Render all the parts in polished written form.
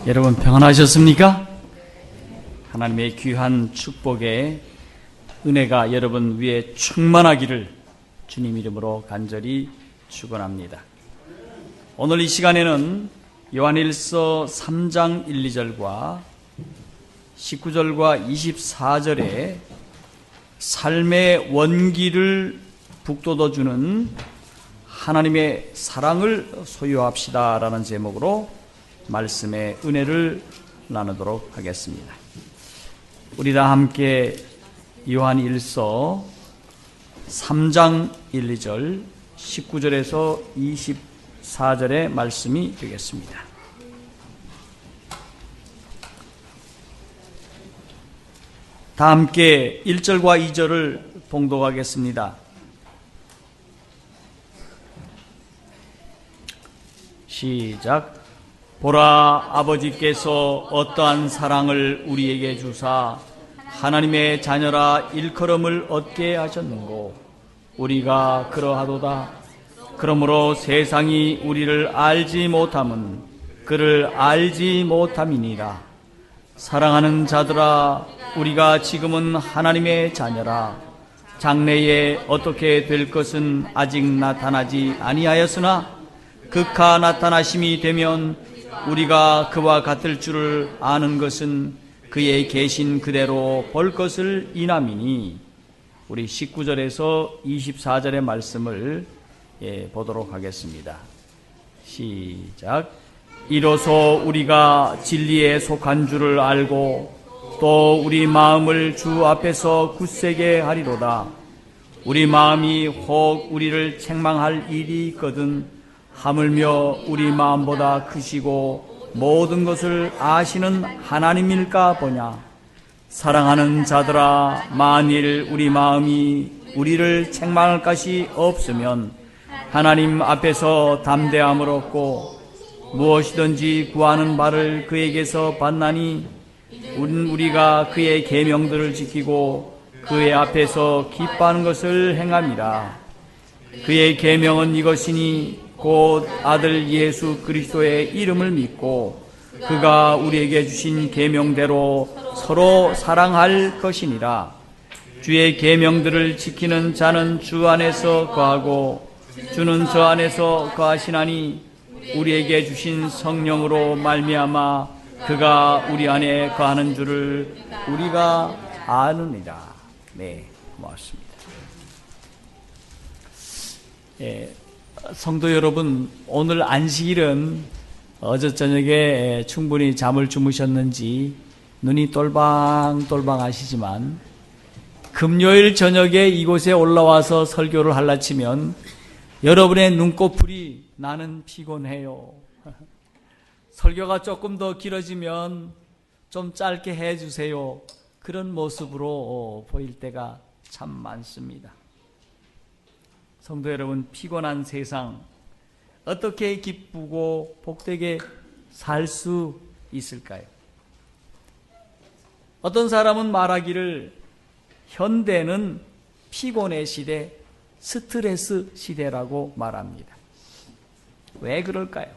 여러분 평안하셨습니까? 하나님의 귀한 축복의 은혜가 여러분 위에 충만하기를 주님 이름으로 간절히 축원합니다. 오늘 이 시간에는 요한일서 3장 1, 2절과 19절과 24절에 삶의 원기를 북돋워주는 하나님의 사랑을 소유합시다라는 제목으로 말씀의 은혜를 나누도록 하겠습니다. 우리 다 함께 요한일서 3장 1, 2절 19절에서 24절의 말씀이 되겠습니다. 다 함께 1절과 2절을 봉독하겠습니다. 시작. 보라, 아버지께서 어떠한 사랑을 우리에게 주사 하나님의 자녀라 일컬음을 얻게 하셨는고 우리가 그러하도다. 그러므로 세상이 우리를 알지 못함은 그를 알지 못함이니라. 사랑하는 자들아, 우리가 지금은 하나님의 자녀라. 장래에 어떻게 될 것은 아직 나타나지 아니하였으나 극하 나타나심이 되면 우리가 그와 같을 줄을 아는 것은 그의 계신 그대로 볼 것을 인함이니. 우리 19절에서 24절의 말씀을 보도록 하겠습니다. 시작. 이로써 우리가 진리에 속한 줄을 알고 또 우리 마음을 주 앞에서 굳세게 하리로다. 우리 마음이 혹 우리를 책망할 일이 있거든 하물며 우리 마음보다 크시고 모든 것을 아시는 하나님일까 보냐. 사랑하는 자들아, 만일 우리 마음이 우리를 책망할 것이 없으면 하나님 앞에서 담대함을 얻고 무엇이든지 구하는 바를 그에게서 받나니 우리가 그의 계명들을 지키고 그의 앞에서 기뻐하는 것을 행함이라. 그의 계명은 이것이니 곧 아들 예수 그리스도의 이름을 믿고 그가 우리에게 주신 계명대로 서로 사랑할 것이니라. 주의 계명들을 지키는 자는 주 안에서 거하고 주는 저 안에서 거하시나니 우리에게 주신 성령으로 말미암아 그가 우리 안에 거하는 줄을 우리가 아느니라. 네, 고맙습니다. 성도 여러분, 오늘 안식일은 어제 저녁에 충분히 잠을 주무셨는지 눈이 똘방똘방 하시지만 금요일 저녁에 이곳에 올라와서 설교를 할라치면 여러분의 눈꺼풀이 나는 피곤해요. 설교가 조금 더 길어지면 좀 짧게 해주세요. 그런 모습으로 보일 때가 참 많습니다. 성도 여러분, 피곤한 세상 어떻게 기쁘고 복되게 살 수 있을까요? 어떤 사람은 말하기를 현대는 피곤의 시대, 스트레스 시대라고 말합니다. 왜 그럴까요?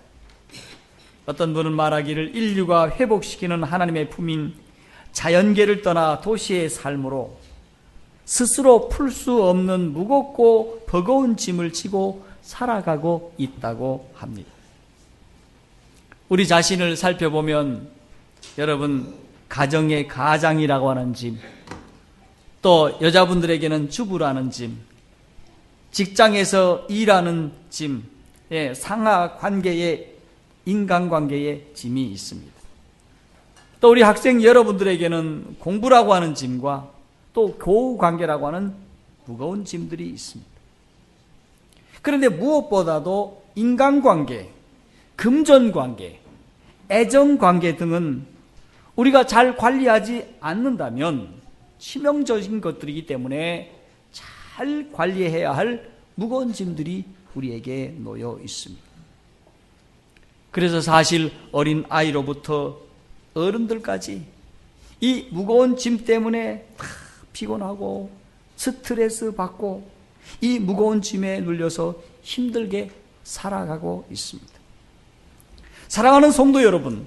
어떤 분은 말하기를 인류가 회복시키는 하나님의 품인 자연계를 떠나 도시의 삶으로 스스로 풀 수 없는 무겁고 버거운 짐을 지고 살아가고 있다고 합니다. 우리 자신을 살펴보면 여러분, 가정의 가장이라고 하는 짐, 또 여자분들에게는 주부라는 짐, 직장에서 일하는 짐, 상하 관계의 인간관계의 짐이 있습니다. 또 우리 학생 여러분들에게는 공부라고 하는 짐과 또 교우 관계라고 하는 무거운 짐들이 있습니다. 그런데 무엇보다도 인간관계, 금전관계, 애정관계 등은 우리가 잘 관리하지 않는다면 치명적인 것들이기 때문에 잘 관리해야 할 무거운 짐들이 우리에게 놓여 있습니다. 그래서 사실 어린 아이로부터 어른들까지 이 무거운 짐 때문에 다 피곤하고 스트레스 받고 이 무거운 짐에 눌려서 힘들게 살아가고 있습니다. 사랑하는 성도 여러분,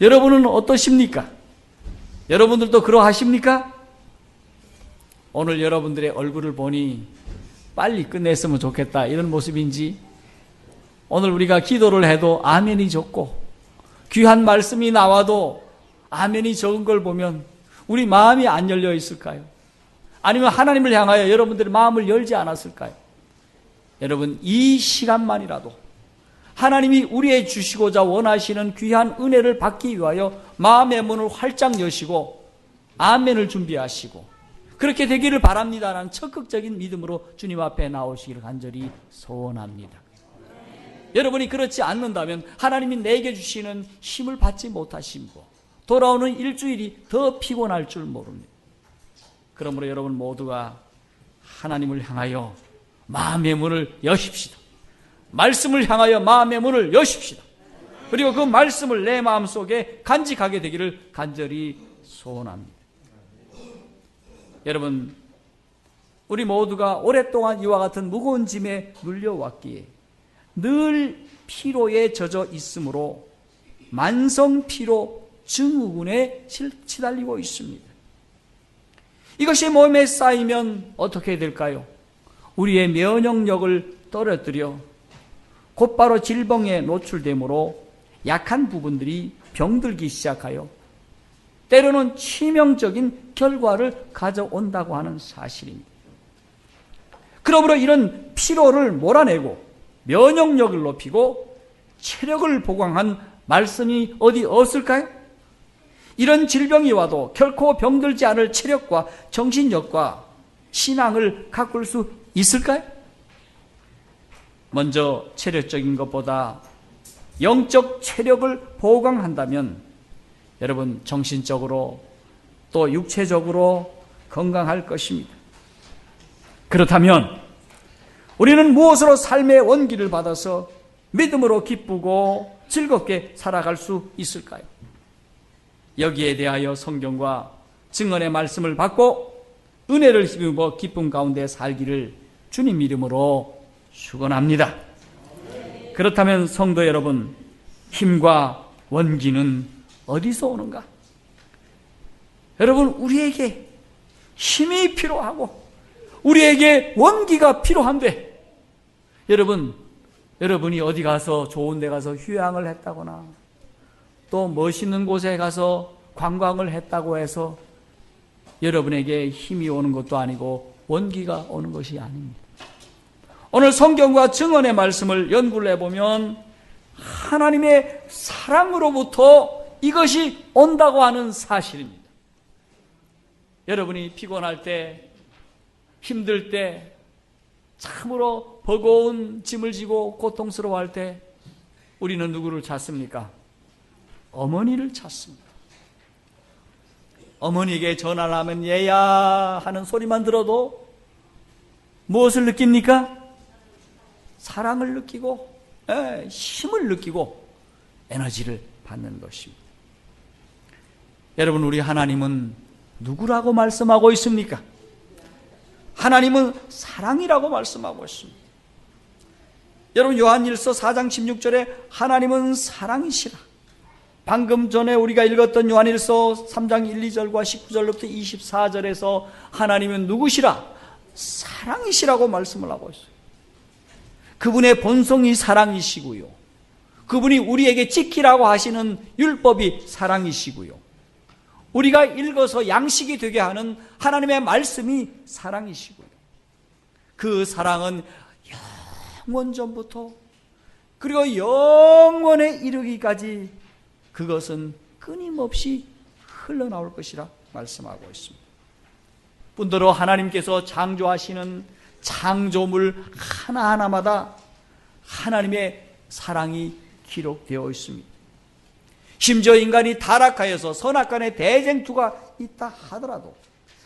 여러분은 어떠십니까? 여러분들도 그러하십니까? 오늘 여러분들의 얼굴을 보니 빨리 끝냈으면 좋겠다 이런 모습인지, 오늘 우리가 기도를 해도 아멘이 적고 귀한 말씀이 나와도 아멘이 적은 걸 보면 우리 마음이 안 열려 있을까요? 아니면 하나님을 향하여 여러분들의 마음을 열지 않았을까요? 여러분, 이 시간만이라도 하나님이 우리의 주시고자 원하시는 귀한 은혜를 받기 위하여 마음의 문을 활짝 여시고 아멘을 준비하시고 그렇게 되기를 바랍니다라는 적극적인 믿음으로 주님 앞에 나오시기를 간절히 소원합니다. 여러분이 그렇지 않는다면 하나님이 내게 주시는 힘을 받지 못하시고 돌아오는 일주일이 더 피곤할 줄 모릅니다. 그러므로 여러분 모두가 하나님을 향하여 마음의 문을 여십시다. 말씀을 향하여 마음의 문을 여십시다. 그리고 그 말씀을 내 마음속에 간직하게 되기를 간절히 소원합니다. 여러분, 우리 모두가 오랫동안 이와 같은 무거운 짐에 눌려왔기에 늘 피로에 젖어 있으므로 만성피로 증후군에 시달리고 있습니다. 이것이 몸에 쌓이면 어떻게 될까요? 우리의 면역력을 떨어뜨려 곧바로 질병에 노출되므로 약한 부분들이 병들기 시작하여 때로는 치명적인 결과를 가져온다고 하는 사실입니다. 그러므로 이런 피로를 몰아내고 면역력을 높이고 체력을 보강한 말씀이 어디 없을까요? 이런 질병이 와도 결코 병들지 않을 체력과 정신력과 신앙을 가꿀 수 있을까요? 먼저 체력적인 것보다 영적 체력을 보강한다면 여러분 정신적으로 또 육체적으로 건강할 것입니다. 그렇다면 우리는 무엇으로 삶의 원기를 받아서 믿음으로 기쁘고 즐겁게 살아갈 수 있을까요? 여기에 대하여 성경과 증언의 말씀을 받고 은혜를 힘입어 기쁨 가운데 살기를 주님 이름으로 축원합니다. 그렇다면 성도 여러분, 힘과 원기는 어디서 오는가? 여러분, 우리에게 힘이 필요하고 우리에게 원기가 필요한데, 여러분이 어디 가서 좋은 데 가서 휴양을 했다거나 또 멋있는 곳에 가서 관광을 했다고 해서 여러분에게 힘이 오는 것도 아니고 원기가 오는 것이 아닙니다. 오늘 성경과 증언의 말씀을 연구를 해보면 하나님의 사랑으로부터 이것이 온다고 하는 사실입니다. 여러분이 피곤할 때, 힘들 때, 참으로 버거운 짐을 지고 고통스러워할 때 우리는 누구를 찾습니까? 어머니를 찾습니다. 어머니에게 전화를 하면 얘야 하는 소리만 들어도 무엇을 느낍니까? 사랑을 느끼고 힘을 느끼고 에너지를 받는 것입니다. 여러분, 우리 하나님은 누구라고 말씀하고 있습니까? 하나님은 사랑이라고 말씀하고 있습니다. 여러분, 요한일서 4장 16절에 하나님은 사랑이시라. 방금 전에 우리가 읽었던 요한일서 3장 1, 2절과 19절부터 24절에서 하나님은 누구시라? 사랑이시라고 말씀을 하고 있어요. 그분의 본성이 사랑이시고요, 그분이 우리에게 지키라고 하시는 율법이 사랑이시고요, 우리가 읽어서 양식이 되게 하는 하나님의 말씀이 사랑이시고요, 그 사랑은 영원전부터 그리고 영원에 이르기까지 그것은 끊임없이 흘러나올 것이라 말씀하고 있습니다. 뿐더러 하나님께서 창조하시는 창조물 하나하나마다 하나님의 사랑이 기록되어 있습니다. 심지어 인간이 타락하여서 선악간의 대쟁투가 있다 하더라도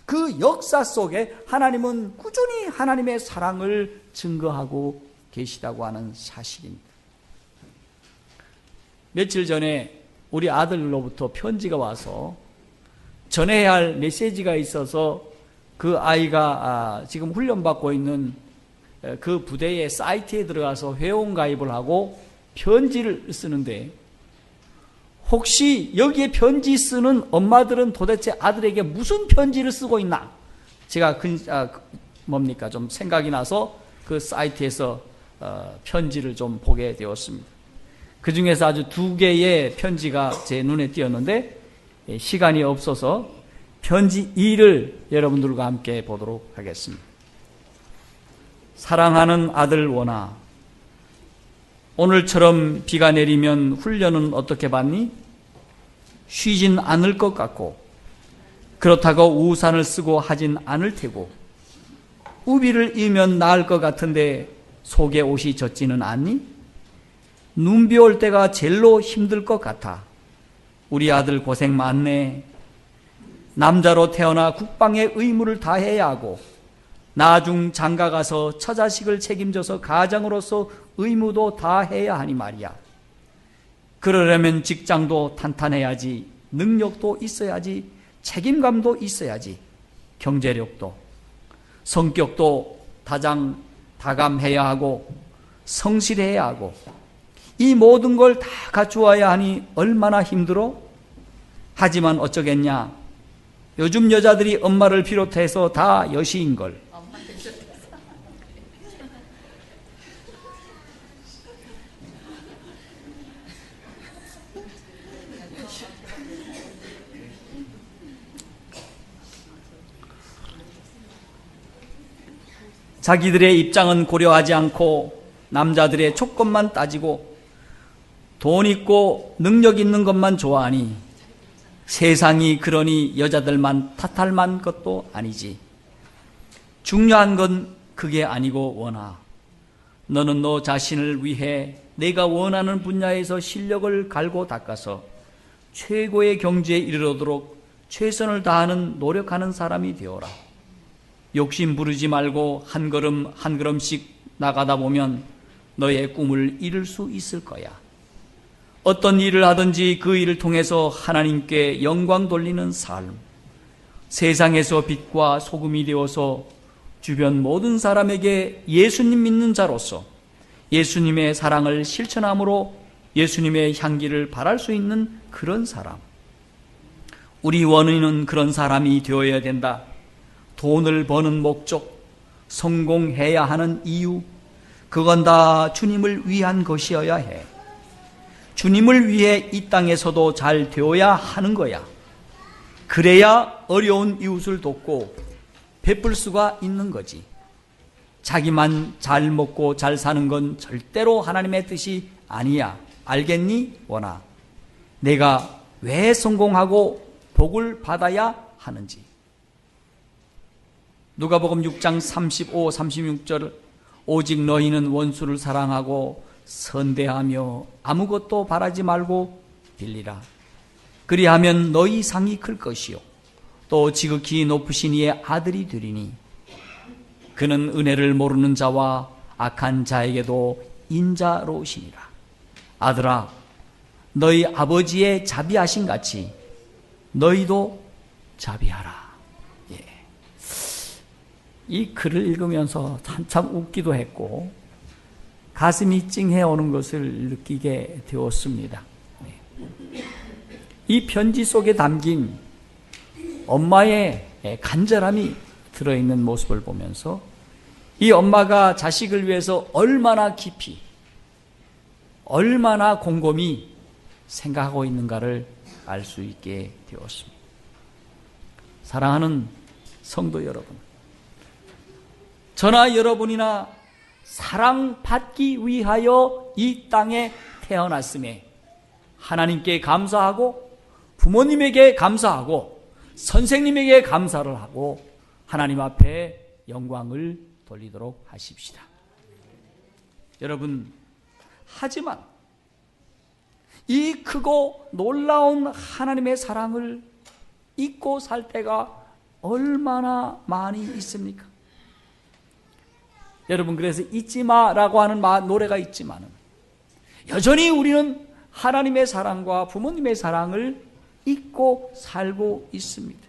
그 역사 속에 하나님은 꾸준히 하나님의 사랑을 증거하고 계시다고 하는 사실입니다. 며칠 전에 우리 아들로부터 편지가 와서 전해야 할 메시지가 있어서 그 아이가 지금 훈련받고 있는 그 부대의 사이트에 들어가서 회원가입을 하고 편지를 쓰는데 혹시 여기에 편지 쓰는 엄마들은 도대체 아들에게 무슨 편지를 쓰고 있나? 제가 좀 생각이 나서 그 사이트에서 편지를 좀 보게 되었습니다. 그 중에서 아주 2개의 편지가 제 눈에 띄었는데 시간이 없어서 편지 2를 여러분들과 함께 보도록 하겠습니다. 사랑하는 아들 원아, 오늘처럼 비가 내리면 훈련은 어떻게 받니? 쉬진 않을 것 같고, 그렇다고 우산을 쓰고 하진 않을 테고, 우비를 입으면 나을 것 같은데 속에 옷이 젖지는 않니? 눈비 올 때가 제일로 힘들 것 같아. 우리 아들 고생 많네. 남자로 태어나 국방의 의무를 다해야 하고, 나중 장가 가서 처자식을 책임져서 가장으로서 의무도 다 해야 하니 말이야. 그러려면 직장도 탄탄해야지, 능력도 있어야지, 책임감도 있어야지, 경제력도, 성격도 다감해야 하고, 성실해야 하고, 이 모든 걸 다 갖추어야 하니 얼마나 힘들어? 하지만 어쩌겠냐? 요즘 여자들이 엄마를 비롯해서 다 여시인걸. 자기들의 입장은 고려하지 않고 남자들의 조건만 따지고 돈 있고 능력 있는 것만 좋아하니 세상이 그러니 여자들만 탓할 만 것도 아니지. 중요한 건 그게 아니고 원아, 너는 너 자신을 위해 내가 원하는 분야에서 실력을 갈고 닦아서 최고의 경지에 이르도록 최선을 다하는 노력하는 사람이 되어라. 욕심 부르지 말고 한 걸음 한 걸음씩 나가다 보면 너의 꿈을 이룰 수 있을 거야. 어떤 일을 하든지 그 일을 통해서 하나님께 영광 돌리는 삶, 세상에서 빛과 소금이 되어서 주변 모든 사람에게 예수님 믿는 자로서 예수님의 사랑을 실천함으로 예수님의 향기를 발할 수 있는 그런 사람. 우리 원인은 그런 사람이 되어야 된다. 돈을 버는 목적, 성공해야 하는 이유, 그건 다 주님을 위한 것이어야 해. 주님을 위해 이 땅에서도 잘 되어야 하는 거야. 그래야 어려운 이웃을 돕고 베풀 수가 있는 거지. 자기만 잘 먹고 잘 사는 건 절대로 하나님의 뜻이 아니야. 알겠니, 원아? 내가 왜 성공하고 복을 받아야 하는지. 누가복음 6장 35, 36절, 오직 너희는 원수를 사랑하고 선대하며 아무것도 바라지 말고 빌리라. 그리하면 너희 상이 클 것이요 또 지극히 높으신 이의 아들이 되리니 그는 은혜를 모르는 자와 악한 자에게도 인자로우시니라. 아들아, 너희 아버지의 자비하신 같이 너희도 자비하라. 이 글을 읽으면서 한참 웃기도 했고 가슴이 찡해 오는 것을 느끼게 되었습니다. 이 편지 속에 담긴 엄마의 간절함이 들어있는 모습을 보면서 이 엄마가 자식을 위해서 얼마나 깊이, 얼마나 곰곰이 생각하고 있는가를 알 수 있게 되었습니다. 사랑하는 성도 여러분, 저나 여러분이나 사랑받기 위하여 이 땅에 태어났음에 하나님께 감사하고 부모님에게 감사하고 선생님에게 감사를 하고 하나님 앞에 영광을 돌리도록 하십시다. 여러분, 하지만 이 크고 놀라운 하나님의 사랑을 잊고 살 때가 얼마나 많이 있습니까? 여러분, 그래서 잊지마라고 하는 노래가 있지만은 여전히 우리는 하나님의 사랑과 부모님의 사랑을 잊고 살고 있습니다.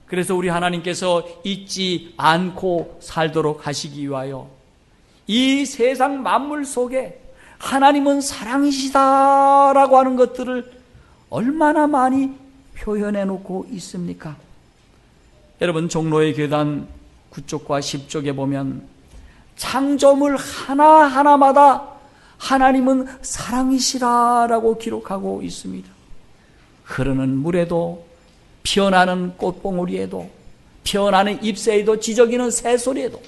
그래서 우리 하나님께서 잊지 않고 살도록 하시기 위하여 이 세상 만물 속에 하나님은 사랑이시다라고 하는 것들을 얼마나 많이 표현해 놓고 있습니까? 여러분, 종로의 계단 9쪽과 10쪽에 보면 창조물 하나하나마다 하나님은 사랑이시다라고 기록하고 있습니다. 흐르는 물에도, 피어나는 꽃봉오리에도, 피어나는 잎새에도, 지저귀는 새소리에도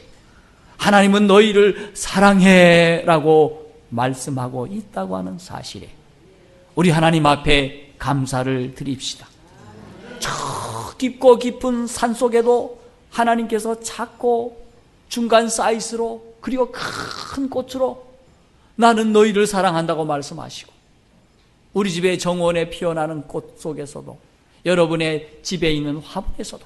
하나님은 너희를 사랑해라고 말씀하고 있다고 하는 사실에 우리 하나님 앞에 감사를 드립시다. 저 깊고 깊은 산속에도 하나님께서 작고 중간 사이즈로, 그리고 큰 꽃으로 나는 너희를 사랑한다고 말씀하시고, 우리 집의 정원에 피어나는 꽃 속에서도, 여러분의 집에 있는 화분에서도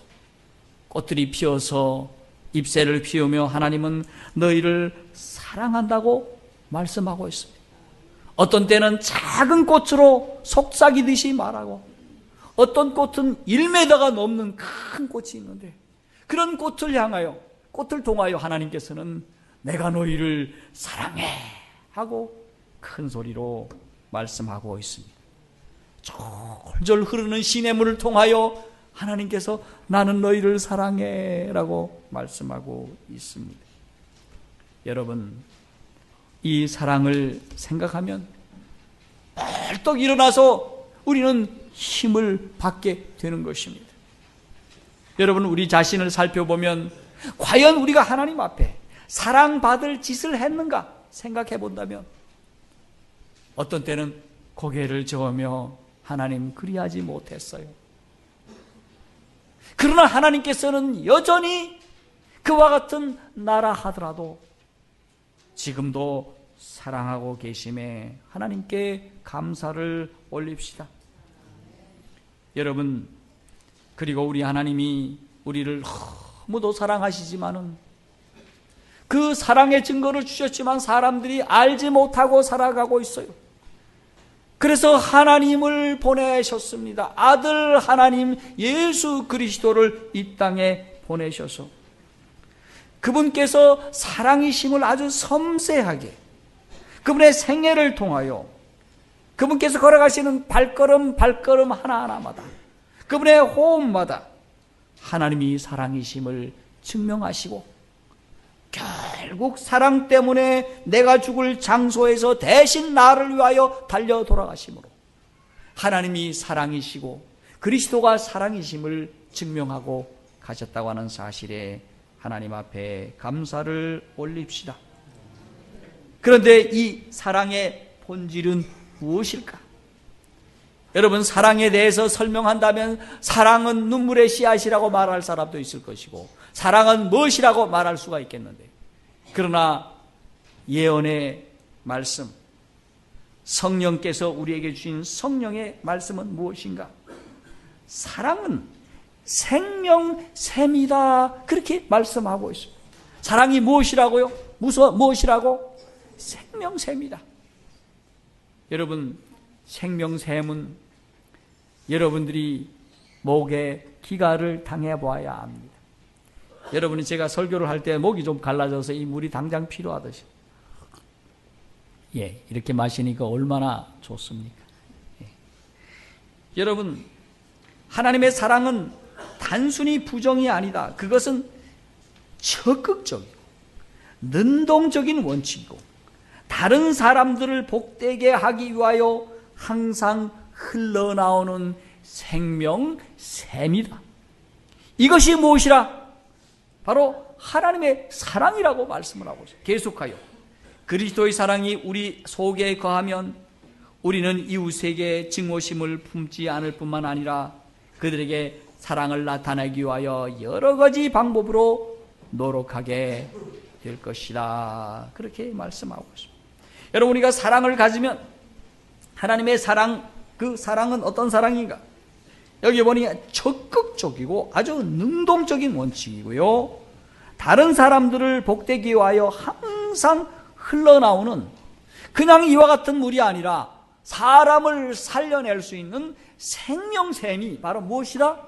꽃들이 피어서 잎새를 피우며 하나님은 너희를 사랑한다고 말씀하고 있습니다. 어떤 때는 작은 꽃으로 속삭이듯이 말하고, 어떤 꽃은 1m가 넘는 큰 꽃이 있는데 그런 꽃을 향하여, 꽃을 통하여 하나님께서는 내가 너희를 사랑해 하고 큰 소리로 말씀하고 있습니다. 졸졸 흐르는 시냇물을 통하여 하나님께서 나는 너희를 사랑해 라고 말씀하고 있습니다. 여러분, 이 사랑을 생각하면 벌떡 일어나서 우리는 힘을 받게 되는 것입니다. 여러분, 우리 자신을 살펴보면 과연 우리가 하나님 앞에 사랑받을 짓을 했는가 생각해 본다면 어떤 때는 고개를 저으며 하나님 그리하지 못했어요. 그러나 하나님께서는 여전히 그와 같은 나라 하더라도 지금도 사랑하고 계심에 하나님께 감사를 올립시다. 여러분, 그리고 우리 하나님이 우리를 너무도 사랑하시지만은 그 사랑의 증거를 주셨지만 사람들이 알지 못하고 살아가고 있어요. 그래서 하나님을 보내셨습니다. 아들 하나님 예수 그리스도를 이 땅에 보내셔서 그분께서 사랑이심을 아주 섬세하게 그분의 생애를 통하여 그분께서 걸어가시는 발걸음 하나하나마다, 그분의 호흡마다 하나님이 사랑이심을 증명하시고, 결국 사랑 때문에 내가 죽을 장소에서 대신 나를 위하여 달려 돌아가심으로 하나님이 사랑이시고 그리스도가 사랑이심을 증명하고 가셨다고 하는 사실에 하나님 앞에 감사를 올립시다. 그런데 이 사랑의 본질은 무엇일까? 여러분, 사랑에 대해서 설명한다면 사랑은 눈물의 씨앗이라고 말할 사람도 있을 것이고, 사랑은 무엇이라고 말할 수가 있겠는데, 그러나 예언의 말씀, 성령께서 우리에게 주신 성령의 말씀은 무엇인가? 사랑은 생명샘이다, 그렇게 말씀하고 있습니다. 사랑이 무엇이라고요? 무엇이라고? 생명샘이다. 여러분, 생명샘은 여러분들이 목에 기가를 당해봐야 합니다. 여러분이 제가 설교를 할 때 목이 좀 갈라져서 이 물이 당장 필요하듯이, 이렇게 마시니까 얼마나 좋습니까? 여러분, 하나님의 사랑은 단순히 부정이 아니다. 그것은 적극적이고 능동적인 원칙이고 다른 사람들을 복되게 하기 위하여 항상 흘러나오는 생명샘이다. 이것이 무엇이라? 바로 하나님의 사랑이라고 말씀을 하고 있어요. 계속하여 그리스도의 사랑이 우리 속에 거하면 우리는 이웃에게 증오심을 품지 않을 뿐만 아니라 그들에게 사랑을 나타내기 위하여 여러 가지 방법으로 노력하게 될 것이다. 그렇게 말씀하고 있습니다. 여러분, 우리가 사랑을 가지면 하나님의 사랑, 그 사랑은 어떤 사랑인가? 여기 보니 적극적이고 아주 능동적인 원칙이고요, 다른 사람들을 복되기 위하여 항상 흘러나오는, 그냥 이와 같은 물이 아니라 사람을 살려낼 수 있는 생명샘이 바로 무엇이다?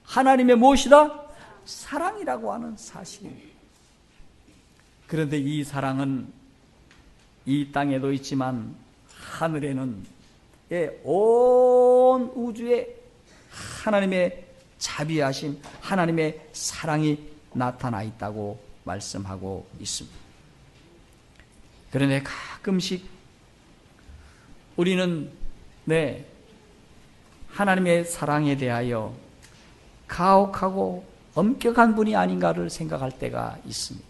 하나님의 무엇이다? 사랑이라고 하는 사실입니다. 그런데 이 사랑은 이 땅에도 있지만 하늘에는 온 우주에 하나님의 자비하심, 하나님의 사랑이 나타나 있다고 말씀하고 있습니다. 그런데 가끔씩 우리는 하나님의 사랑에 대하여 가혹하고 엄격한 분이 아닌가를 생각할 때가 있습니다.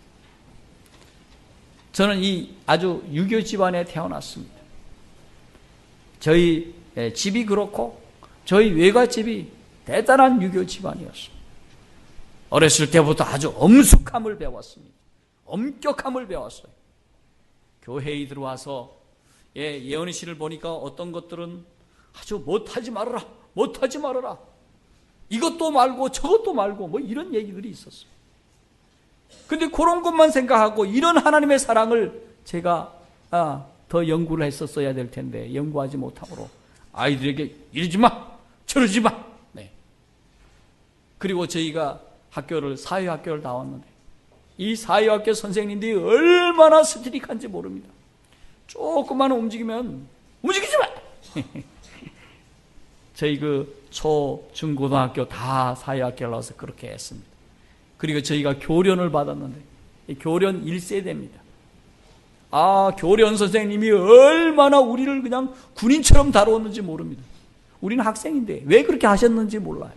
저는 이 아주 유교 집안에 태어났습니다. 저희 집이 그렇고 저희 외갓집이 대단한 유교 집안이었습니다. 어렸을 때부터 아주 엄숙함을 배웠습니다. 엄격함을 배웠어요. 교회에 들어와서 예언의 시를 보니까 어떤 것들은 아주 못하지 말아라, 못하지 말아라, 이것도 말고 저것도 말고 뭐 이런 얘기들이 있었어요. 근데 그런 것만 생각하고 이런 하나님의 사랑을 제가 더 연구를 했었어야 될 텐데 연구하지 못함으로 아이들에게 이러지 마, 저러지 마. 그리고 저희가 사회학교를 나왔는데 이 사회학교 선생님들이 얼마나 스트릭한지 모릅니다. 조금만 움직이면 움직이지 마. 저희 초, 중, 고등학교 다 사회학교를 나와서 그렇게 했습니다. 그리고 저희가 교련을 받았는데 교련 1세대입니다. 교련 선생님이 얼마나 우리를 그냥 군인처럼 다루었는지 모릅니다. 우리는 학생인데 왜 그렇게 하셨는지 몰라요.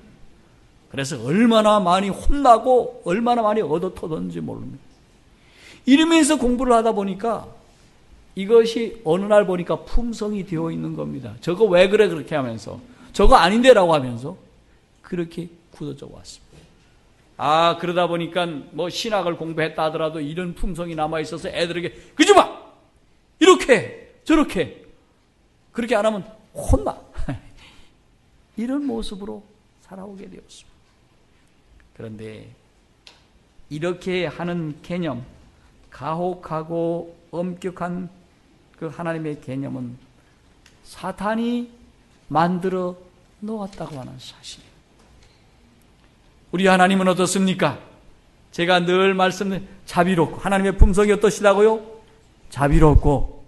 그래서 얼마나 많이 혼나고 얼마나 많이 얻어터졌는지 모릅니다. 이러면서 공부를 하다 보니까 이것이 어느 날 보니까 품성이 되어 있는 겁니다. 저거 왜 그래 그렇게 하면서, 저거 아닌데라고 하면서 그렇게 굳어져 왔습니다. 그러다 보니까 뭐 신학을 공부했다 하더라도 이런 품성이 남아있어서 애들에게 그러지 마! 이렇게 저렇게 그렇게 안 하면 혼나. 이런 모습으로 살아오게 되었습니다. 그런데 이렇게 하는 개념, 가혹하고 엄격한 그 하나님의 개념은 사탄이 만들어 놓았다고 하는 사실이에요. 우리 하나님은 어떻습니까? 제가 늘 말씀드린 자비롭고, 하나님의 품성이 어떠시다고요? 자비롭고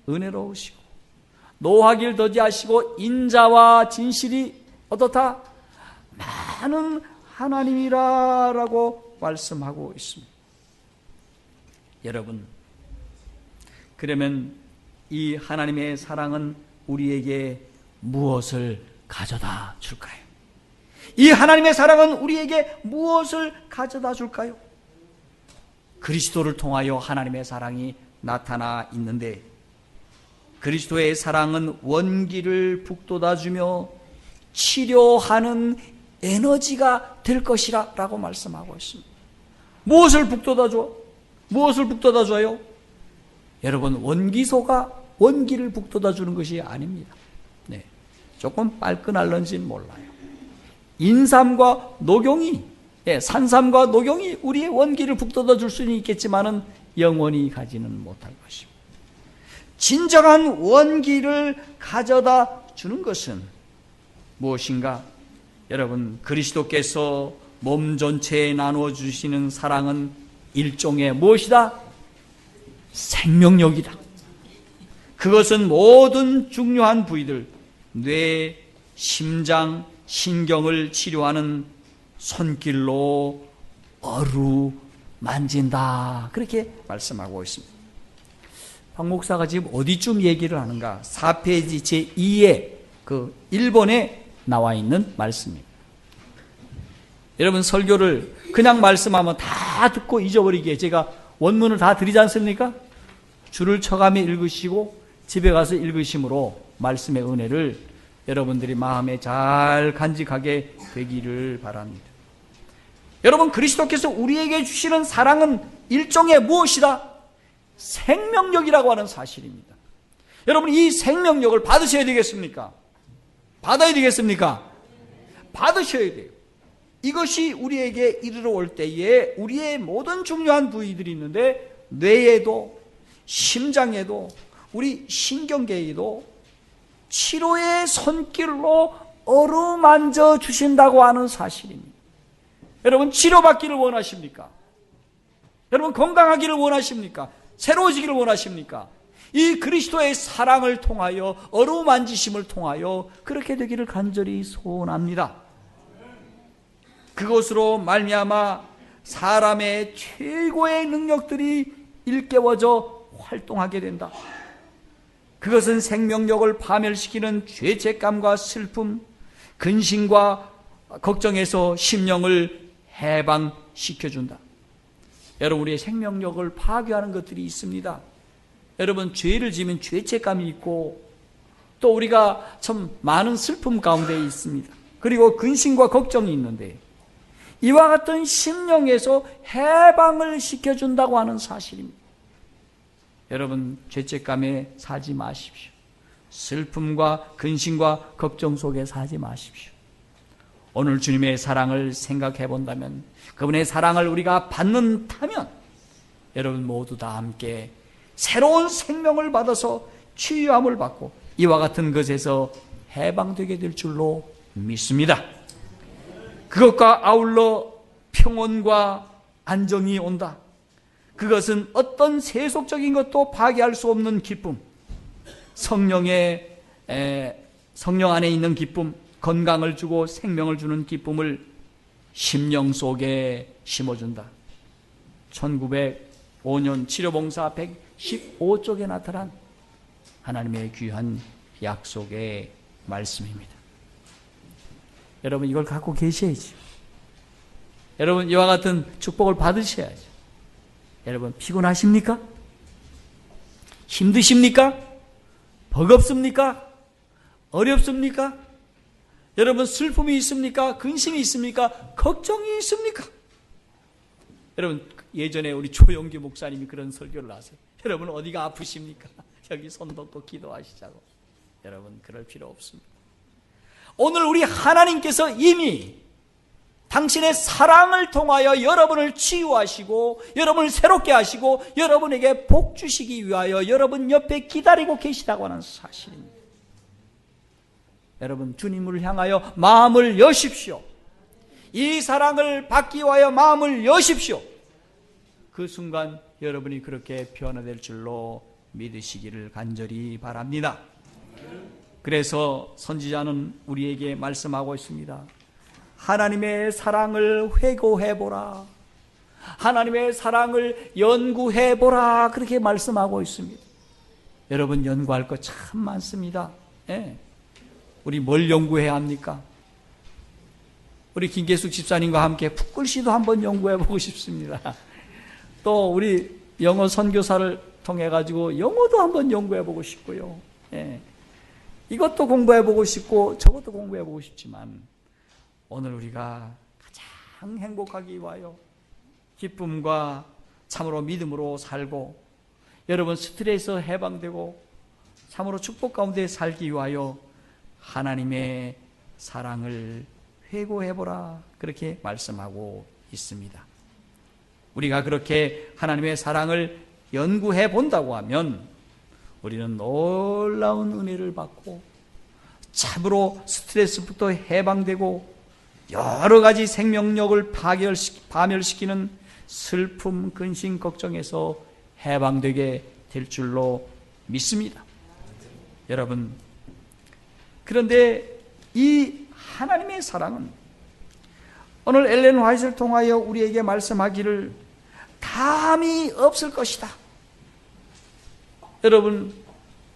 은혜로우시고 노하기를 더디하시고 인자와 진실이 어떻다? 많은 하나님이라고 말씀하고 있습니다. 여러분, 그러면 이 하나님의 사랑은 우리에게 무엇을 가져다 줄까요? 이 하나님의 사랑은 우리에게 무엇을 가져다 줄까요? 그리스도를 통하여 하나님의 사랑이 나타나 있는데 그리스도의 사랑은 원기를 북돋아주며 치료하는 에너지가 될 것이라 라고 말씀하고 있습니다. 무엇을 북돋아줘? 무엇을 북돋아줘요? 여러분, 원기소가 원기를 북돋아주는 것이 아닙니다. 조금 빨끈할런지는 몰라요. 인삼과 녹용이, 산삼과 녹용이 우리의 원기를 북돋아줄 수는 있겠지만은 영원히 가지는 못할 것입니다. 진정한 원기를 가져다 주는 것은 무엇인가? 여러분, 그리스도께서 몸 전체에 나눠주시는 사랑은 일종의 무엇이다? 생명력이다. 그것은 모든 중요한 부위들, 뇌, 심장, 신경을 치료하는 손길로 어루만진다. 그렇게 말씀하고 있습니다. 박 목사가 지금 어디쯤 얘기를 하는가? 4페이지 제2의 그 1번에 나와 있는 말씀입니다. 여러분, 설교를 그냥 말씀하면 다 듣고 잊어버리게 제가 원문을 다 드리지 않습니까? 줄을 쳐가며 읽으시고 집에 가서 읽으심으로 말씀의 은혜를 여러분들이 마음에 잘 간직하게 되기를 바랍니다. 여러분, 그리스도께서 우리에게 주시는 사랑은 일종의 무엇이다? 생명력이라고 하는 사실입니다. 여러분, 이 생명력을 받으셔야 되겠습니까? 받아야 되겠습니까? 받으셔야 돼요. 이것이 우리에게 이르러 올 때에 우리의 모든 중요한 부위들이 있는데 뇌에도 심장에도 우리 신경계에도 치료의 손길로 어루만져 주신다고 하는 사실입니다. 여러분, 치료받기를 원하십니까? 여러분, 건강하기를 원하십니까? 새로워지기를 원하십니까? 이 그리스도의 사랑을 통하여, 어루만지심을 통하여 그렇게 되기를 간절히 소원합니다. 그것으로 말미암아 사람의 최고의 능력들이 일깨워져 활동하게 된다. 그것은 생명력을 파멸시키는 죄책감과 슬픔, 근심과 걱정에서 심령을 해방시켜준다. 여러분, 우리의 생명력을 파괴하는 것들이 있습니다. 여러분, 죄를 지으면 죄책감이 있고 또 우리가 참 많은 슬픔 가운데 있습니다. 그리고 근심과 걱정이 있는데 이와 같은 심령에서 해방을 시켜준다고 하는 사실입니다. 여러분, 죄책감에 사지 마십시오. 슬픔과 근심과 걱정 속에 사지 마십시오. 오늘 주님의 사랑을 생각해 본다면, 그분의 사랑을 우리가 받는다면 여러분 모두 다 함께 새로운 생명을 받아서 치유함을 받고 이와 같은 것에서 해방되게 될 줄로 믿습니다. 그것과 아울러 평온과 안정이 온다. 그것은 어떤 세속적인 것도 파괴할 수 없는 기쁨, 성령 안에 있는 기쁨, 건강을 주고 생명을 주는 기쁨을 심령 속에 심어준다. 1905년 치료봉사 115쪽에 나타난 하나님의 귀한 약속의 말씀입니다. 여러분, 이걸 갖고 계셔야죠. 여러분, 이와 같은 축복을 받으셔야죠. 여러분, 피곤하십니까? 힘드십니까? 버겁습니까? 어렵습니까? 여러분, 슬픔이 있습니까? 근심이 있습니까? 걱정이 있습니까? 여러분, 예전에 우리 조용기 목사님이 그런 설교를 하세요. 여러분, 어디가 아프십니까? 여기 손 덮고 기도하시자고. 여러분, 그럴 필요 없습니다. 오늘 우리 하나님께서 이미 당신의 사랑을 통하여 여러분을 치유하시고 여러분을 새롭게 하시고 여러분에게 복 주시기 위하여 여러분 옆에 기다리고 계시다고 하는 사실입니다. 여러분, 주님을 향하여 마음을 여십시오. 이 사랑을 받기 위하여 마음을 여십시오. 그 순간 여러분이 그렇게 변화될 줄로 믿으시기를 간절히 바랍니다. 그래서 선지자는 우리에게 말씀하고 있습니다. 하나님의 사랑을 회고해보라. 하나님의 사랑을 연구해보라. 그렇게 말씀하고 있습니다. 여러분, 연구할 것 참 많습니다. 예. 우리 뭘 연구해야 합니까? 우리 김계숙 집사님과 함께 풋글씨도 한번 연구해보고 싶습니다. 또 우리 영어 선교사를 통해 가지고 영어도 한번 연구해보고 싶고요. 예. 이것도 공부해보고 싶고 저것도 공부해보고 싶지만 오늘 우리가 가장 행복하기 위하여 기쁨과 참으로 믿음으로 살고 여러분 스트레스 해방되고 참으로 축복 가운데 살기 위하여 하나님의 사랑을 회고해보라. 그렇게 말씀하고 있습니다. 우리가 그렇게 하나님의 사랑을 연구해 본다고 하면 우리는 놀라운 은혜를 받고 참으로 스트레스부터 해방되고 여러 가지 생명력을 파멸시키는 슬픔, 근심, 걱정에서 해방되게 될 줄로 믿습니다. 여러분, 그런데 이 하나님의 사랑은 오늘 엘렌 화이트를 통하여 우리에게 말씀하기를 감이 없을 것이다.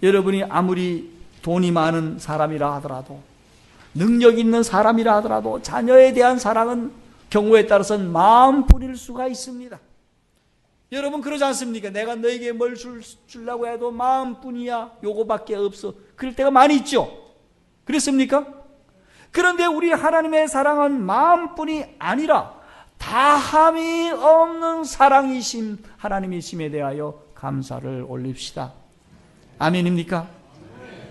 여러분이 아무리 돈이 많은 사람이라 하더라도 능력 있는 사람이라 하더라도 자녀에 대한 사랑은 경우에 따라서는 마음뿐일 수가 있습니다. 여러분 그러지 않습니까? 내가 너에게 뭘 주려고 해도 마음뿐이야. 요거밖에 없어. 그럴 때가 많이 있죠. 그랬습니까? 그런데 우리 하나님의 사랑은 마음뿐이 아니라 다함이 없는 사랑이심 하나님이심에 대하여 감사를 올립시다. 아멘입니까?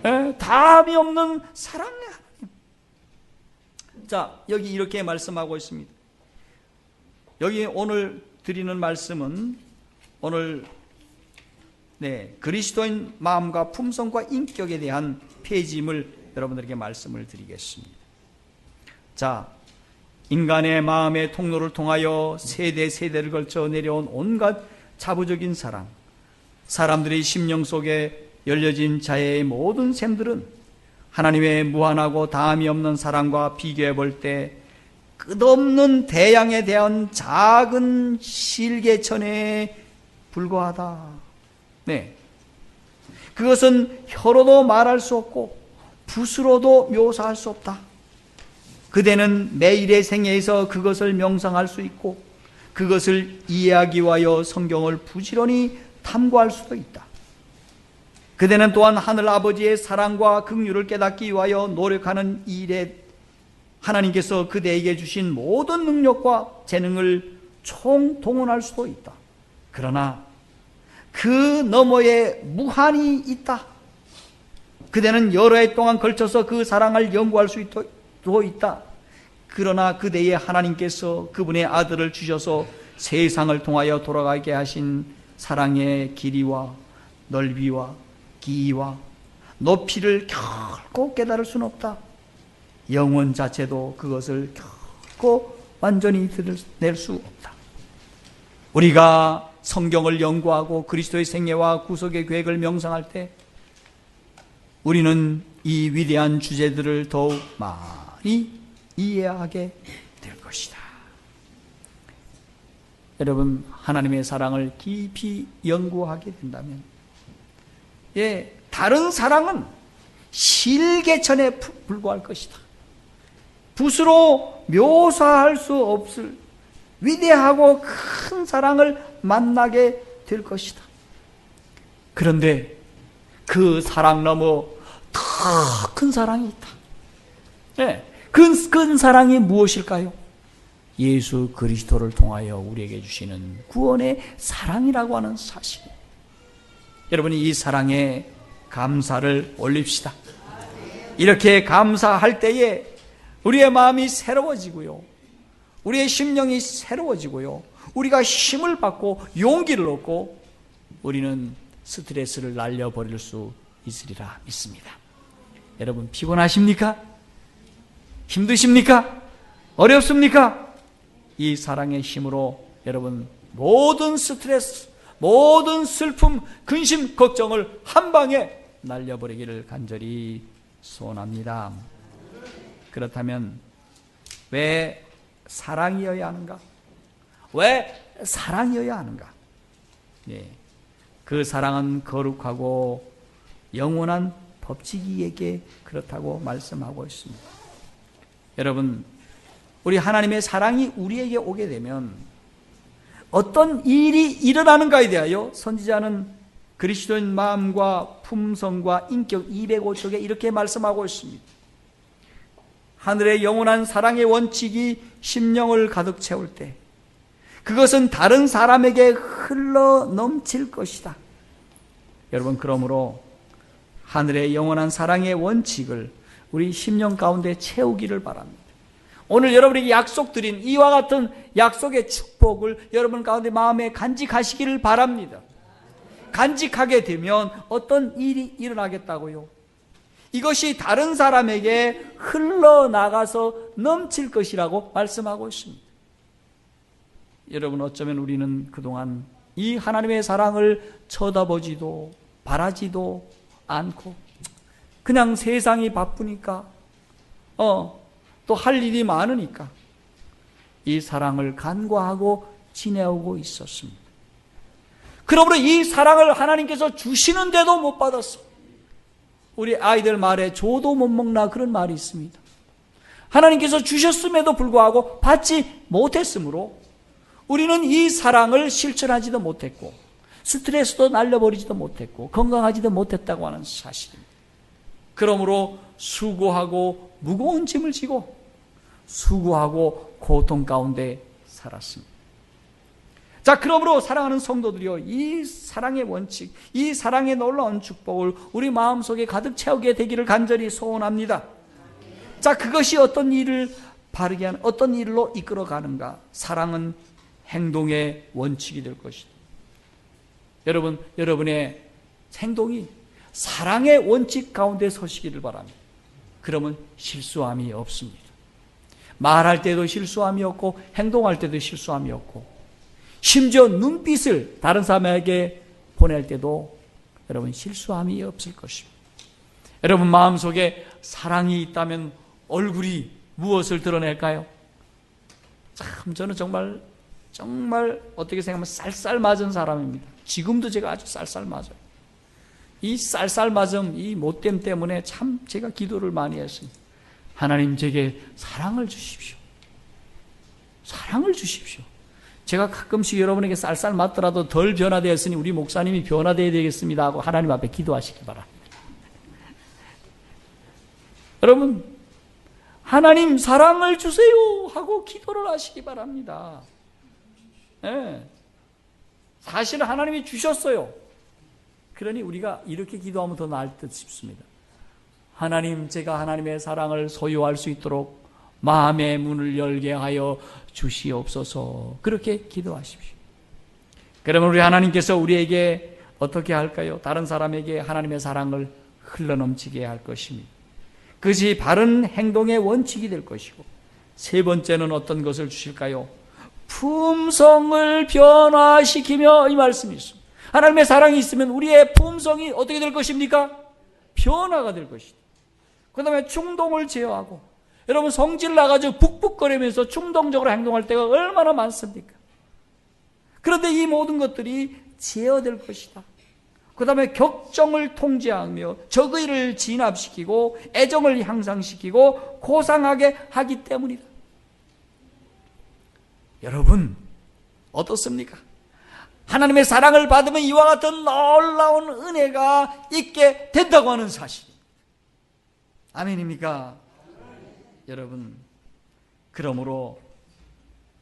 네, 다함이 없는 사랑의 하나님. 자, 여기 이렇게 말씀하고 있습니다. 여기 오늘 드리는 말씀은 오늘 그리스도인 마음과 품성과 인격에 대한 폐지임을 여러분들에게 말씀을 드리겠습니다. 자, 인간의 마음의 통로를 통하여 세대를 걸쳐 내려온 온갖 자부적인 사랑, 사람들의 심령 속에 열려진 자의 모든 샘들은 하나님의 무한하고 다함이 없는 사랑과 비교해 볼 때 끝없는 대양에 대한 작은 실개천에 불과하다. 네. 그것은 혀로도 말할 수 없고 붓으로도 묘사할 수 없다. 그대는 매일의 생애에서 그것을 명상할 수 있고 그것을 이해하기 위하여 성경을 부지런히 탐구할 수도 있다. 그대는 또한 하늘 아버지의 사랑과 긍휼을 깨닫기 위하여 노력하는 일에 하나님께서 그대에게 주신 모든 능력과 재능을 총동원할 수도 있다. 그러나 그 너머에 무한이 있다. 그대는 여러 해 동안 걸쳐서 그 사랑을 연구할 수도 있다. 그러나 그대의 하나님께서 그분의 아들을 주셔서 세상을 통하여 돌아가게 하신 사랑의 길이와 넓이와 기이와 높이를 결코 깨달을 수는 없다. 영혼 자체도 그것을 결코 완전히 드러낼 수 없다. 우리가 성경을 연구하고 그리스도의 생애와 구속의 계획을 명상할 때 우리는 이 위대한 주제들을 더욱 많이 이해하게 될 것이다. 여러분, 하나님의 사랑을 깊이 연구하게 된다면 다른 사랑은 실개천에 불과할 것이다. 붓으로 묘사할 수 없을 위대하고 큰 사랑을 만나게 될 것이다. 그런데 그 사랑 너머 더 큰 사랑이 있다. 큰 사랑이 무엇일까요? 예수 그리스도를 통하여 우리에게 주시는 구원의 사랑이라고 하는 사실. 여러분이 이 사랑에 감사를 올립시다. 이렇게 감사할 때에 우리의 마음이 새로워지고요, 우리의 심령이 새로워지고요, 우리가 힘을 받고 용기를 얻고 우리는 스트레스를 날려버릴 수 있으리라 믿습니다. 여러분, 피곤하십니까? 힘드십니까? 어렵습니까? 이 사랑의 힘으로 여러분 모든 스트레스, 모든 슬픔, 근심, 걱정을 한 방에 날려버리기를 간절히 소원합니다. 그렇다면 왜 사랑이어야 하는가? 왜 사랑이어야 하는가? 그 사랑은 거룩하고 영원한 법칙이에게 그렇다고 말씀하고 있습니다. 여러분, 우리 하나님의 사랑이 우리에게 오게 되면 어떤 일이 일어나는가에 대하여 선지자는 그리스도인 마음과 품성과 인격 205쪽에 이렇게 말씀하고 있습니다. 하늘의 영원한 사랑의 원칙이 심령을 가득 채울 때 그것은 다른 사람에게 흘러 넘칠 것이다. 여러분, 그러므로 하늘의 영원한 사랑의 원칙을 우리 심령 가운데 채우기를 바랍니다. 오늘 여러분에게 약속드린 이와 같은 약속의 축복을 여러분 가운데 마음에 간직하시기를 바랍니다. 간직하게 되면 어떤 일이 일어나겠다고요? 이것이 다른 사람에게 흘러나가서 넘칠 것이라고 말씀하고 있습니다. 여러분, 어쩌면 우리는 그동안 이 하나님의 사랑을 쳐다보지도 바라지도 않고 그냥 세상이 바쁘니까 또 할 일이 많으니까 이 사랑을 간과하고 지내오고 있었습니다. 그러므로 이 사랑을 하나님께서 주시는데도 못 받았어. 우리 아이들 말에 줘도 못 먹나 그런 말이 있습니다. 하나님께서 주셨음에도 불구하고 받지 못했으므로 우리는 이 사랑을 실천하지도 못했고 스트레스도 날려버리지도 못했고 건강하지도 못했다고 하는 사실입니다. 그러므로 수고하고 무거운 짐을 지고 수고하고 고통 가운데 살았습니다. 자, 그러므로 사랑하는 성도들이요, 이 사랑의 원칙, 이 사랑의 놀라운 축복을 우리 마음속에 가득 채우게 되기를 간절히 소원합니다. 자, 그것이 어떤 일을 바르게 하는, 어떤 일로 이끌어가는가? 사랑은 행동의 원칙이 될 것이다. 여러분, 여러분의 행동이 사랑의 원칙 가운데 서시기를 바랍니다. 그러면 실수함이 없습니다. 말할 때도 실수함이 없고 행동할 때도 실수함이 없고 심지어 눈빛을 다른 사람에게 보낼 때도 여러분 실수함이 없을 것입니다. 여러분 마음속에 사랑이 있다면 얼굴이 무엇을 드러낼까요? 참 저는 정말 어떻게 생각하면 쌀쌀맞은 사람입니다. 지금도 제가 아주 쌀쌀맞아요. 이 쌀쌀맞음, 이 못됨 때문에 참 제가 기도를 많이 했습니다. 하나님 제게 사랑을 주십시오. 사랑을 주십시오. 제가 가끔씩 여러분에게 쌀쌀 맞더라도 덜 변화되었으니 우리 목사님이 변화되어야 되겠습니다 하고 하나님 앞에 기도하시기 바랍니다. 여러분 하나님 사랑을 주세요 하고 기도를 하시기 바랍니다. 네. 사실은 하나님이 주셨어요. 그러니 우리가 이렇게 기도하면 더 나을 듯 싶습니다. 하나님 제가 하나님의 사랑을 소유할 수 있도록 마음의 문을 열게 하여 주시옵소서. 그렇게 기도하십시오. 그러면 우리 하나님께서 우리에게 어떻게 할까요? 다른 사람에게 하나님의 사랑을 흘러넘치게 할 것입니다. 그것이 바른 행동의 원칙이 될 것이고, 세 번째는 어떤 것을 주실까요? 품성을 변화시키며, 이 말씀이 있습니다. 하나님의 사랑이 있으면 우리의 품성이 어떻게 될 것입니까? 변화가 될 것이다. 그 다음에 충동을 제어하고, 여러분 성질 나가지고 북북거리면서 충동적으로 행동할 때가 얼마나 많습니까? 그런데 이 모든 것들이 제어될 것이다. 그 다음에 격정을 통제하며 적의를 진압시키고 애정을 향상시키고 고상하게 하기 때문이다. 여러분 어떻습니까? 하나님의 사랑을 받으면 이와 같은 놀라운 은혜가 있게 된다고 하는 사실입니다. 아멘입니까? 여러분, 그러므로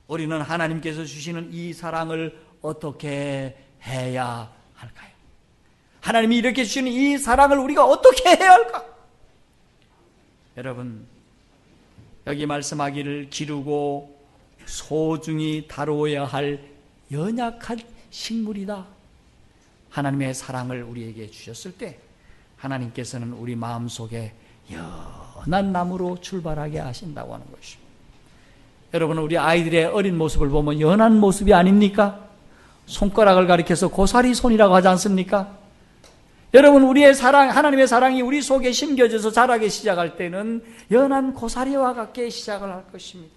우리는 하나님께서 주시는 이 사랑을 어떻게 해야 할까요? 하나님이 이렇게 주시는 이 사랑을 우리가 어떻게 해야 할까? 여러분, 여기 말씀하기를 기르고 소중히 다루어야 할 연약한 식물이다. 하나님의 사랑을 우리에게 주셨을 때 하나님께서는 우리 마음속에 연한 나무로 출발하게 하신다고 하는 것입니다. 여러분 우리 아이들의 어린 모습을 보면 연한 모습이 아닙니까? 손가락을 가리켜서 고사리 손이라고 하지 않습니까? 여러분 우리의 사랑, 하나님의 사랑이 우리 속에 심겨져서 자라기 시작할 때는 연한 고사리와 같게 시작을 할 것입니다.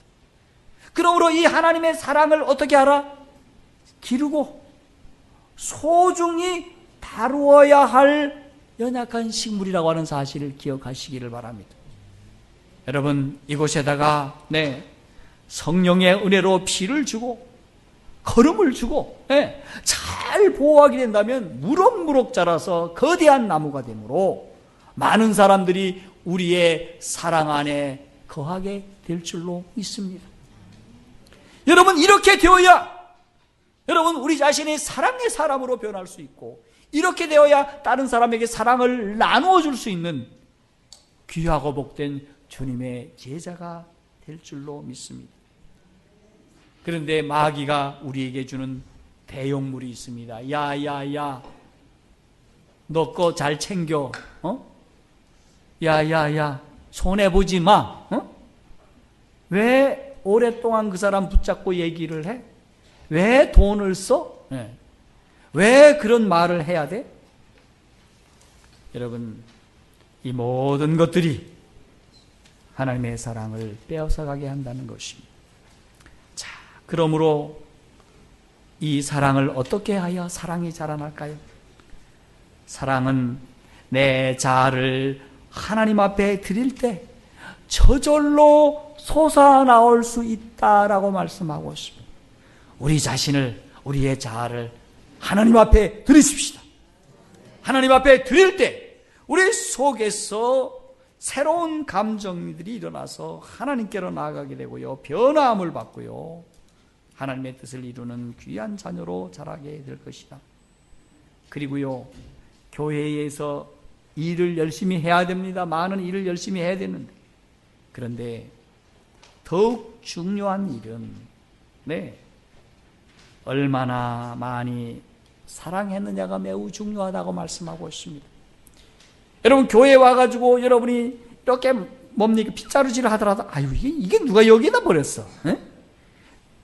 그러므로 이 하나님의 사랑을 어떻게 하라? 기르고 소중히 다루어야 할 연약한 식물이라고 하는 사실을 기억하시기를 바랍니다. 여러분 이곳에다가 성령의 은혜로 피를 주고 거름을 주고 잘 보호하게 된다면 무럭무럭 자라서 거대한 나무가 되므로 많은 사람들이 우리의 사랑 안에 거하게 될 줄로 믿습니다. 여러분 이렇게 되어야 여러분 우리 자신이 사랑의 사람으로 변할 수 있고 이렇게 되어야 다른 사람에게 사랑을 나누어 줄 수 있는 귀하고 복된 주님의 제자가 될 줄로 믿습니다. 그런데 마귀가 우리에게 주는 대용물이 있습니다. 야야야 너 거 잘 챙겨. 야야야 손해보지 마. 왜 오랫동안 그 사람 붙잡고 얘기를 해? 왜 돈을 써? 왜 그런 말을 해야 돼? 여러분 이 모든 것들이 하나님의 사랑을 빼앗아가게 한다는 것입니다. 자, 그러므로 이 사랑을 어떻게 하여 사랑이 자라날까요? 사랑은 내 자아를 하나님 앞에 드릴 때 저절로 솟아나올 수 있다라고 말씀하고 있습니다. 우리 자신을, 우리의 자아를 하나님 앞에 드리십시다. 하나님 앞에 드릴 때 우리 속에서 새로운 감정들이 일어나서 하나님께로 나아가게 되고요. 변화함을 받고요. 하나님의 뜻을 이루는 귀한 자녀로 자라게 될 것이다. 그리고요. 교회에서 일을 열심히 해야 됩니다. 많은 일을 열심히 해야 되는데 그런데 더욱 중요한 일은 얼마나 많이 사랑했느냐가 매우 중요하다고 말씀하고 있습니다. 여러분 교회에 와가지고 여러분이 이렇게 뭡니까 빗자루질을 하더라도 아유 이게 누가 여기다 버렸어?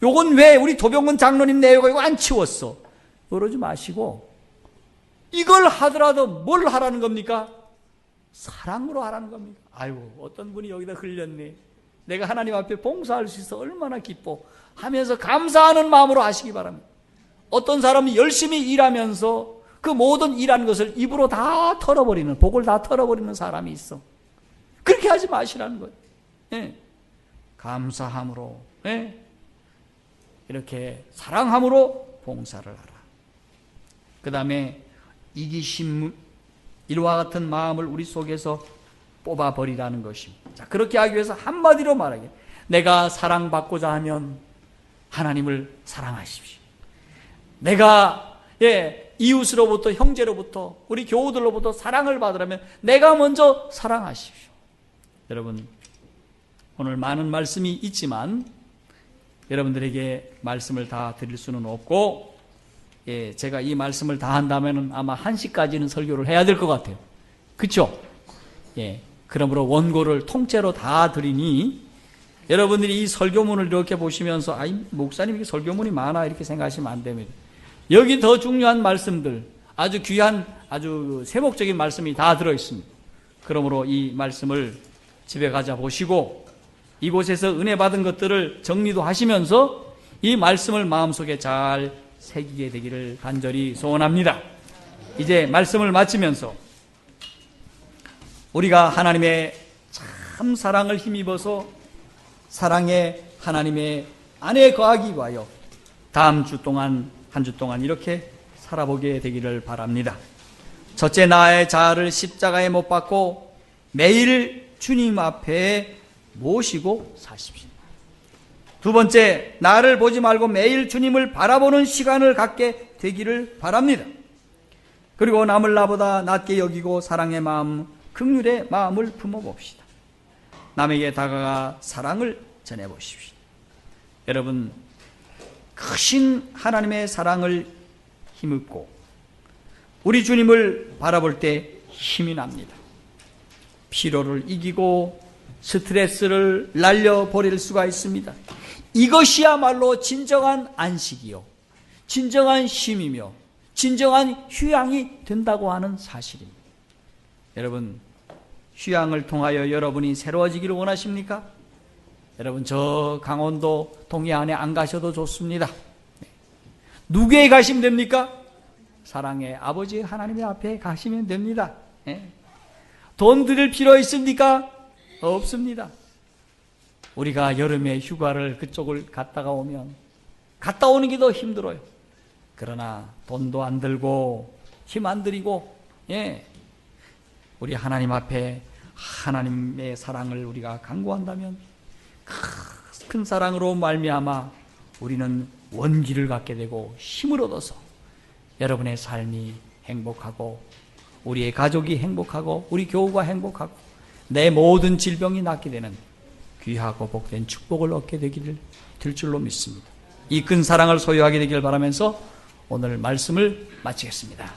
요건 왜 우리 도병근 장로님 내외가 이거 안 치웠어? 그러지 마시고 이걸 하더라도 뭘 하라는 겁니까? 사랑으로 하라는 겁니다. 아이고, 어떤 분이 여기다 흘렸네. 내가 하나님 앞에 봉사할 수 있어 얼마나 기뻐 하면서 감사하는 마음으로 하시기 바랍니다. 어떤 사람은 열심히 일하면서 그 모든 일한 것을 입으로 다 털어버리는, 복을 다 털어버리는 사람이 있어. 그렇게 하지 마시라는 거예요. 예. 감사함으로, 예. 이렇게 사랑함으로 봉사를 하라. 그 다음에 이기심, 이와 같은 마음을 우리 속에서 뽑아버리라는 것입니다. 자, 그렇게 하기 위해서 한마디로 말하게, 내가 사랑받고자 하면 하나님을 사랑하십시오. 내가 이웃으로부터, 형제로부터, 우리 교우들로부터 사랑을 받으려면 내가 먼저 사랑하십시오. 여러분, 오늘 많은 말씀이 있지만 여러분들에게 말씀을 다 드릴 수는 없고, 제가 이 말씀을 다 한다면 아마 1시까지는 설교를 해야 될 것 같아요. 그렇죠? 그러므로 원고를 통째로 다 드리니 여러분들이 이 설교문을 이렇게 보시면서 아이, 목사님 이게 설교문이 많아 이렇게 생각하시면 안 됩니다. 여기 더 중요한 말씀들, 아주 귀한, 아주 세목적인 말씀이 다 들어있습니다. 그러므로 이 말씀을 집에 가자 보시고 이곳에서 은혜 받은 것들을 정리도 하시면서 이 말씀을 마음속에 잘 새기게 되기를 간절히 소원합니다. 이제 말씀을 마치면서 우리가 하나님의 참 사랑을 힘입어서 사랑의 하나님의 안에 거하기 위하여 다음 주 동안, 한 주 동안 이렇게 살아보게 되기를 바랍니다. 첫째, 나의 자아를 십자가에 못 박고 매일 주님 앞에 모시고 사십시오. 두 번째, 나를 보지 말고 매일 주님을 바라보는 시간을 갖게 되기를 바랍니다. 그리고 남을 나보다 낮게 여기고 사랑의 마음, 긍휼의 마음을 품어봅시다. 남에게 다가가 사랑을 전해보십시오. 여러분, 크신 하나님의 사랑을 힘입고 우리 주님을 바라볼 때 힘이 납니다. 피로를 이기고 스트레스를 날려버릴 수가 있습니다. 이것이야말로 진정한 안식이요, 진정한 쉼이며 진정한 휴양이 된다고 하는 사실입니다. 여러분, 휴양을 통하여 여러분이 새로워지기를 원하십니까? 여러분, 저 강원도 동해안에 안 가셔도 좋습니다. 누구에 가시면 됩니까? 사랑의 아버지 하나님의 앞에 가시면 됩니다. 돈 드릴 필요 있습니까? 없습니다. 우리가 여름에 휴가를 그쪽을 갔다가 오면 갔다 오는 게 더 힘들어요. 그러나 돈도 안 들고 힘 안 들이고 우리 하나님 앞에 하나님의 사랑을 우리가 간구한다면 큰 사랑으로 말미암아 우리는 원기를 갖게 되고 힘을 얻어서 여러분의 삶이 행복하고 우리의 가족이 행복하고 우리 교우가 행복하고 내 모든 질병이 낫게 되는 귀하고 복된 축복을 얻게 되기를 될 줄로 믿습니다. 이 큰 사랑을 소유하게 되기를 바라면서 오늘 말씀을 마치겠습니다.